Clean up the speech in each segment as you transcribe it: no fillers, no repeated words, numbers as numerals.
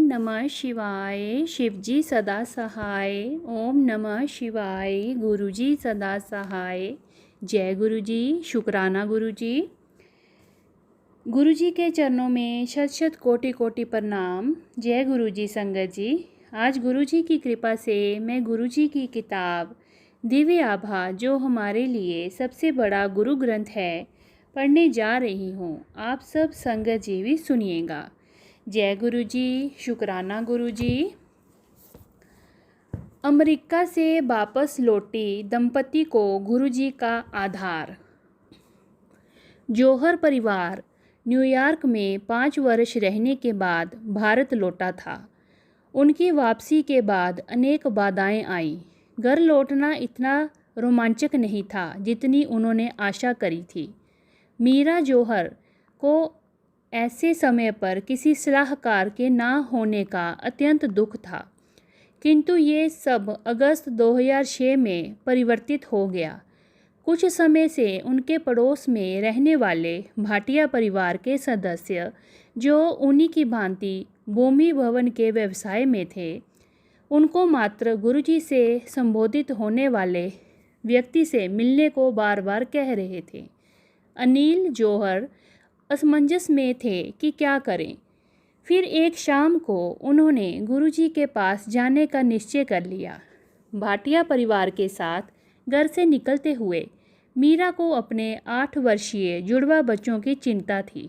नमः शिवाय। शिवजी सदा सहाय। ओम नमः शिवाय। गुरुजी सदा सहाय। जय गुरुजी। शुक्राना गुरुजी। गुरुजी के चरणों में शत शत कोटि कोटि प्रणाम। जय गुरुजी संगत जी। आज गुरुजी की कृपा से मैं गुरुजी की किताब दिव्य आभा, जो हमारे लिए सबसे बड़ा गुरु ग्रंथ है, पढ़ने जा रही हूँ। आप सब संगत जी भी सुनिएगा। जय गुरुजी। शुक्राना गुरुजी। अमेरिका से वापस लौटी दंपति को गुरुजी का आधार। जौहर परिवार न्यूयॉर्क में 5 वर्ष रहने के बाद भारत लौटा था। उनकी वापसी के बाद अनेक बाधाएं आईं। घर लौटना इतना रोमांचक नहीं था जितनी उन्होंने आशा करी थी। मीरा जौहर को ऐसे समय पर किसी सलाहकार के ना होने का अत्यंत दुख था, किंतु ये सब अगस्त 2006 में परिवर्तित हो गया। कुछ समय से उनके पड़ोस में रहने वाले भाटिया परिवार के सदस्य, जो उन्हीं की भांति भूमि भवन के व्यवसाय में थे, उनको मात्र गुरुजी से संबोधित होने वाले व्यक्ति से मिलने को बार बार कह रहे थे। अनिल जौहर असमंजस में थे कि क्या करें। फिर एक शाम को उन्होंने गुरुजी के पास जाने का निश्चय कर लिया। भाटिया परिवार के साथ घर से निकलते हुए मीरा को अपने 8 वर्षीय जुड़वा बच्चों की चिंता थी,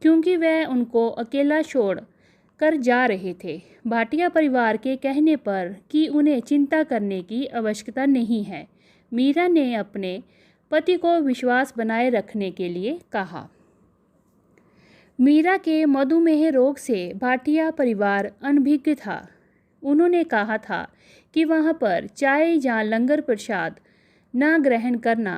क्योंकि वह उनको अकेला छोड़ कर जा रहे थे। भाटिया परिवार के कहने पर कि उन्हें चिंता करने की आवश्यकता नहीं है, मीरा ने अपने पति को विश्वास बनाए रखने के लिए कहा। मीरा के मधुमेह रोग से भाटिया परिवार अनभिज्ञ था। उन्होंने कहा था कि वहाँ पर चाय या लंगर प्रसाद न ग्रहण करना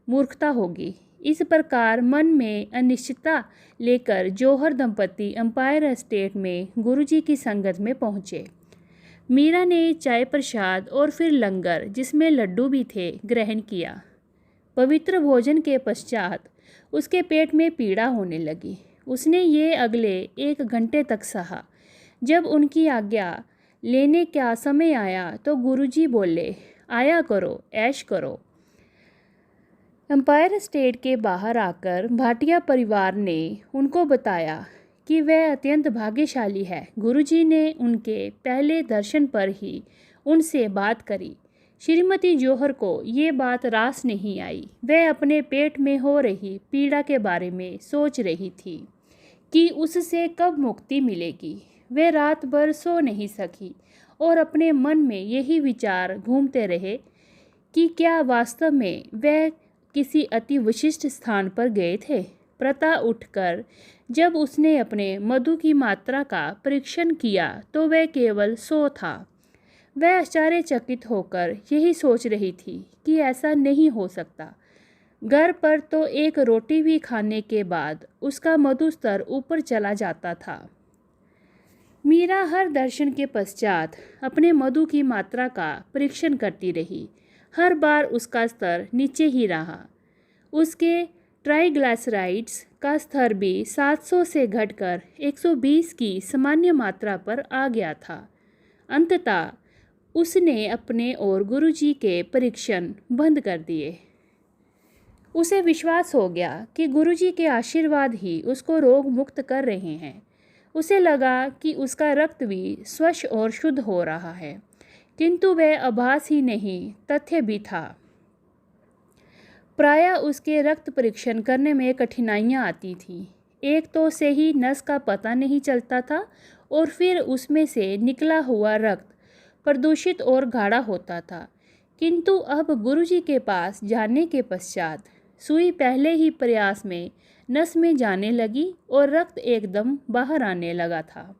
मूर्खता होगी। इस प्रकार मन में अनिश्चितता लेकर जौहर दंपति एम्पायर एस्टेट में गुरुजी की संगत में पहुँचे। मीरा ने चाय प्रसाद और फिर लंगर, जिसमें लड्डू भी थे, ग्रहण किया। पवित्र भोजन के पश्चात उसके पेट में पीड़ा होने लगी। उसने ये अगले 1 घंटे तक सहा। जब उनकी आज्ञा लेने का समय आया तो गुरुजी बोले, आया करो, ऐश करो। एम्पायर स्टेट के बाहर आकर भाटिया परिवार ने उनको बताया कि वह अत्यंत भाग्यशाली है। गुरुजी ने उनके पहले दर्शन पर ही उनसे बात करी। श्रीमती जौहर को ये बात रास नहीं आई। वह अपने पेट में हो रही पीड़ा के बारे में सोच रही थी कि उससे कब मुक्ति मिलेगी। वह रात भर सो नहीं सकी और अपने मन में यही विचार घूमते रहे कि क्या वास्तव में वह किसी अति विशिष्ट स्थान पर गए थे। प्रातः उठकर जब उसने अपने मधु की मात्रा का परीक्षण किया तो वह केवल 100 था। वह आश्चर्यचकित होकर यही सोच रही थी कि ऐसा नहीं हो सकता। घर पर तो एक रोटी भी खाने के बाद उसका मधु स्तर ऊपर चला जाता था। मीरा हर दर्शन के पश्चात अपने मधु की मात्रा का परीक्षण करती रही। हर बार उसका स्तर नीचे ही रहा। उसके ट्राइग्लिसराइड्स का स्तर भी 700 से घटकर 120 की सामान्य मात्रा पर आ गया था। अंततः उसने अपने और गुरुजी के परीक्षण बंद कर दिए। उसे विश्वास हो गया कि गुरुजी के आशीर्वाद ही उसको रोग मुक्त कर रहे हैं। उसे लगा कि उसका रक्त भी स्वच्छ और शुद्ध हो रहा है, किंतु वह आभास ही नहीं, तथ्य भी था। प्रायः उसके रक्त परीक्षण करने में कठिनाइयाँ आती थीं। एक तो सही नस का पता नहीं चलता था और फिर उसमें से निकला हुआ रक्त प्रदूषित और गाढ़ा होता था। किंतु अब गुरुजी के पास जाने के पश्चात सुई पहले ही प्रयास में नस में जाने लगी और रक्त एकदम बाहर आने लगा था।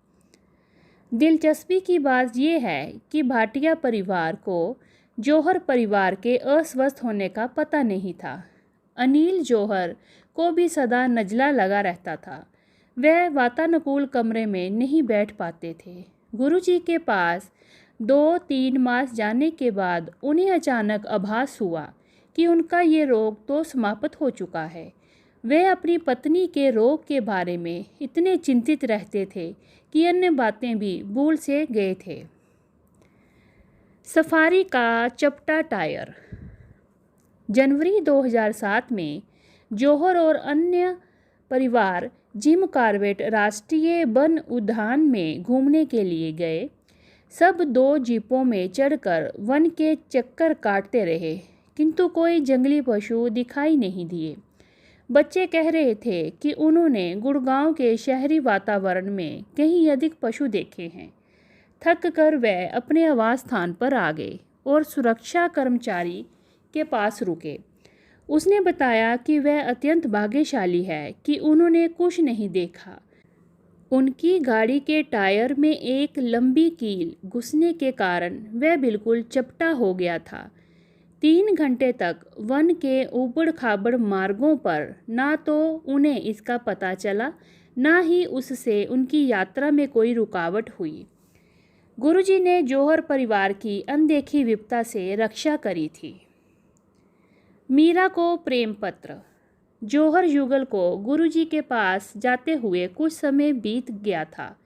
दिलचस्पी की बात यह है कि भाटिया परिवार को जौहर परिवार के अस्वस्थ होने का पता नहीं था। अनिल जौहर को भी सदा नज़ला लगा रहता था। वह वातानुकूल कमरे में नहीं बैठ पाते थे। गुरुजी के पास 2-3 मास जाने के बाद उन्हें अचानक आभास हुआ कि उनका ये रोग तो समाप्त हो चुका है। वे अपनी पत्नी के रोग के बारे में इतने चिंतित रहते थे कि अन्य बातें भी भूल से गए थे। सफारी का चपटा टायर। जनवरी 2007 में जौहर और अन्य परिवार जिम कॉर्बेट राष्ट्रीय वन उद्यान में घूमने के लिए गए। सब 2 जीपों में चढ़कर वन के चक्कर काटते रहे, किंतु कोई जंगली पशु दिखाई नहीं दिए। बच्चे कह रहे थे कि उन्होंने गुड़गांव के शहरी वातावरण में कहीं अधिक पशु देखे हैं। थक कर वह अपने आवास स्थान पर आ गए और सुरक्षा कर्मचारी के पास रुके। उसने बताया कि वह अत्यंत भाग्यशाली है कि उन्होंने कुछ नहीं देखा। उनकी गाड़ी के टायर में एक लंबी कील घुसने के कारण वह बिल्कुल चपटा हो गया था। 3 घंटे तक वन के ऊबड़ खाबड़ मार्गों पर ना तो उन्हें इसका पता चला, ना ही उससे उनकी यात्रा में कोई रुकावट हुई। गुरुजी ने जौहर परिवार की अनदेखी विपदा से रक्षा करी थी। मीरा को प्रेम पत्र। जौहर युगल को गुरुजी के पास जाते हुए कुछ समय बीत गया था।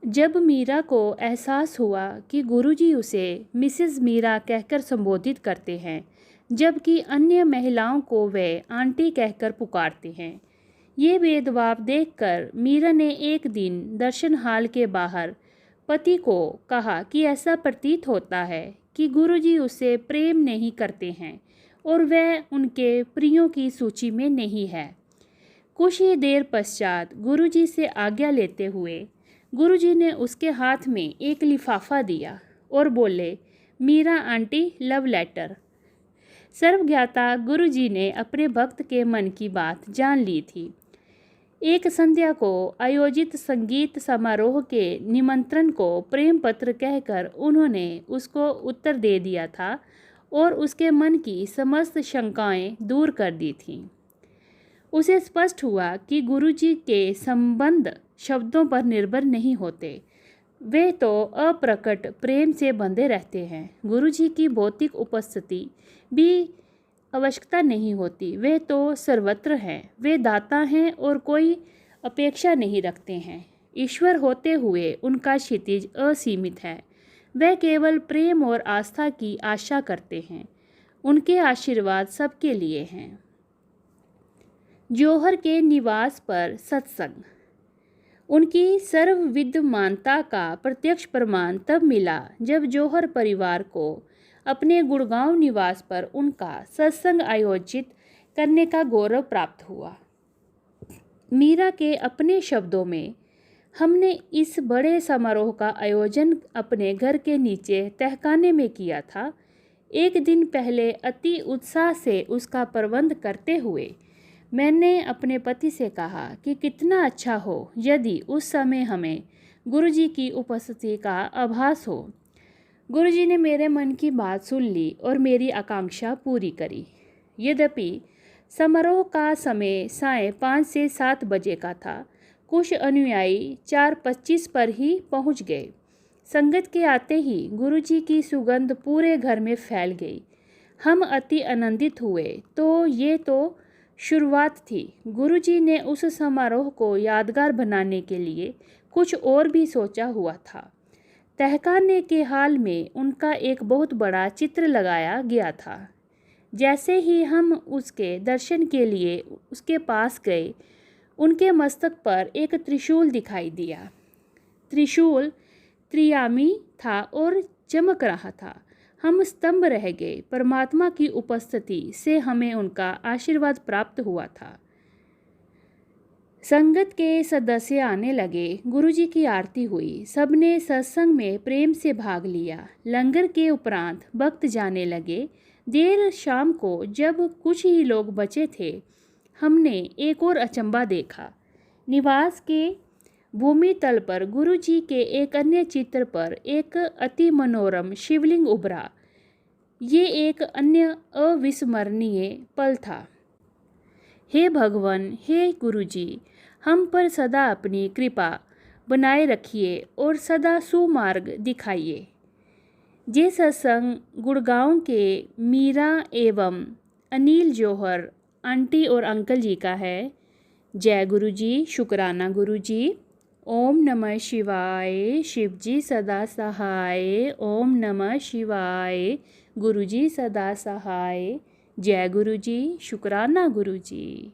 जब मीरा को एहसास हुआ कि गुरुजी उसे मिसेस मीरा कहकर संबोधित करते हैं, जबकि अन्य महिलाओं को वे आंटी कहकर पुकारते हैं, ये भेदभाव देखकर मीरा ने एक दिन दर्शन हाल के बाहर पति को कहा कि ऐसा प्रतीत होता है कि गुरुजी उससे प्रेम नहीं करते हैं और वह उनके प्रियों की सूची में नहीं है। कुछ ही देर पश्चात गुरुजी से आज्ञा लेते हुए गुरुजी ने उसके हाथ में एक लिफाफा दिया और बोले, मीरा आंटी, लव लेटर। सर्वज्ञाता गुरुजी ने अपने भक्त के मन की बात जान ली थी। एक संध्या को आयोजित संगीत समारोह के निमंत्रण को प्रेम पत्र कहकर उन्होंने उसको उत्तर दे दिया था और उसके मन की समस्त शंकाएं दूर कर दी थीं। उसे स्पष्ट हुआ कि गुरुजी के संबंध शब्दों पर निर्भर नहीं होते, वे तो अप्रकट प्रेम से बंधे रहते हैं। गुरुजी की भौतिक उपस्थिति भी आवश्यकता नहीं होती, वे तो सर्वत्र हैं। वे दाता हैं और कोई अपेक्षा नहीं रखते हैं। ईश्वर होते हुए उनका क्षितिज असीमित है। वे केवल प्रेम और आस्था की आशा करते हैं। उनके आशीर्वाद सबके लिए हैं। जौहर के निवास पर सत्संग। उनकी सर्वविद्यमानता का प्रत्यक्ष प्रमाण तब मिला जब जौहर परिवार को अपने गुड़गांव निवास पर उनका सत्संग आयोजित करने का गौरव प्राप्त हुआ। मीरा के अपने शब्दों में, हमने इस बड़े समारोह का आयोजन अपने घर के नीचे तहखाने में किया था। एक दिन पहले अति उत्साह से उसका प्रबंध करते हुए मैंने अपने पति से कहा कि कितना अच्छा हो यदि उस समय हमें गुरुजी की उपस्थिति का आभास हो। गुरुजी ने मेरे मन की बात सुन ली और मेरी आकांक्षा पूरी करी। यद्यपि समारोह का समय सायं 5 से 7 बजे का था, कुछ अनुयायी 4:25 पर ही पहुंच गए। संगत के आते ही गुरुजी की सुगंध पूरे घर में फैल गई। हम अति आनंदित हुए। तो ये तो शुरुआत थी। गुरुजी ने उस समारोह को यादगार बनाने के लिए कुछ और भी सोचा हुआ था। तहखाने के हाल में उनका एक बहुत बड़ा चित्र लगाया गया था। जैसे ही हम उसके दर्शन के लिए उसके पास गए, उनके मस्तक पर एक त्रिशूल दिखाई दिया। त्रिशूल त्रियामी था और चमक रहा था। हम स्तंभ रह गए। परमात्मा की उपस्थिति से हमें उनका आशीर्वाद प्राप्त हुआ था। संगत के सदस्य आने लगे। गुरुजी की आरती हुई। सबने सत्संग में प्रेम से भाग लिया। लंगर के उपरांत भक्त जाने लगे। देर शाम को जब कुछ ही लोग बचे थे, हमने एक और अचंभा देखा। निवास के भूमि तल पर गुरुजी के एक अन्य चित्र पर एक अति मनोरम शिवलिंग उभरा। ये एक अन्य अविस्मरणीय पल था। हे भगवान, हे गुरुजी, हम पर सदा अपनी कृपा बनाए रखिए और सदा सुमार्ग दिखाइए। ये सत्संग गुड़गांव के मीरा एवं अनिल जौहर, आंटी और अंकल जी का है। जय गुरु जी, शुक्राना गुरु जी। ओम नमः शिवाय, शिव जी सदा सहाय। ओम नमः शिवाय, गुरु जी सदा सहाय। जय गुरु जी, शुक्राना गुरु जी।